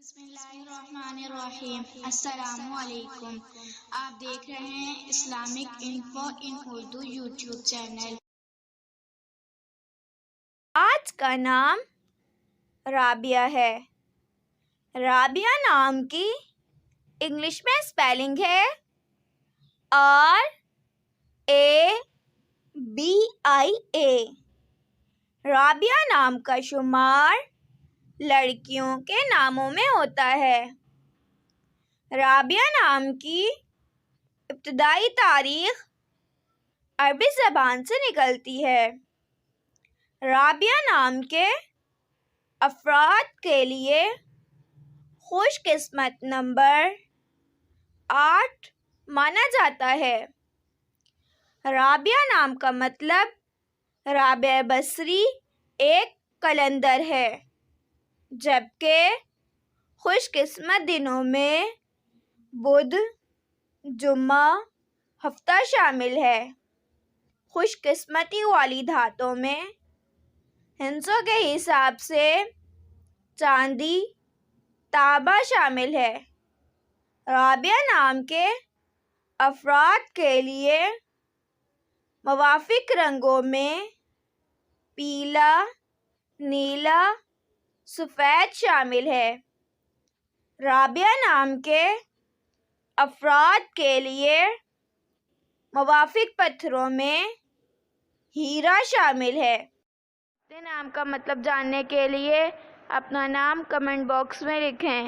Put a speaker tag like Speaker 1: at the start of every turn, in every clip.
Speaker 1: بسم اللہ الرحمن الرحیم۔ السلام علیکم۔ آپ دیکھ رہے ہیں اسلامک انفو ان اردو یوٹیوب چینل۔
Speaker 2: آج کا نام رابعہ ہے۔ رابعہ نام کی انگلش میں اسپیلنگ ہے RABIA۔ رابعہ نام کا شمار لڑکیوں کے ناموں میں ہوتا ہے۔ رابعہ نام کی ابتدائی تاریخ عربی زبان سے نکلتی ہے۔ رابعہ نام کے افراد کے لیے خوش قسمت نمبر 8 مانا جاتا ہے۔ رابعہ نام کا مطلب رابع بصری ایک قلندر ہے، جبکہ خوش قسمت دنوں میں بدھ، جمعہ، ہفتہ شامل ہے۔ خوش قسمتی والی دھاتوں میں ہندسوں کے حساب سے چاندی، تانبا شامل ہے۔ رابعہ نام کے افراد کے لیے موافق رنگوں میں پیلا، نیلا، سفید شامل ہے۔ رابعہ نام کے افراد کے لیے موافق پتھروں میں ہیرا شامل ہے۔ اپنے نام کا مطلب جاننے کے لیے اپنا نام کمنٹ باکس میں لکھیں۔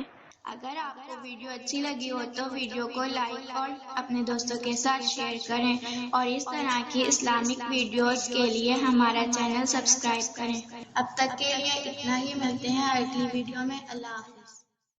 Speaker 1: اگر آپ کو ویڈیو اچھی لگی ہو تو ویڈیو کو لائک اور اپنے دوستوں کے ساتھ شیئر کریں، اور اس طرح کی اسلامک ویڈیوز کے لیے ہمارا چینل سبسکرائب کریں۔ اب تک کے لیے اتنا ہی، ملتے ہیں اگلی ویڈیو میں۔ اللہ حافظ۔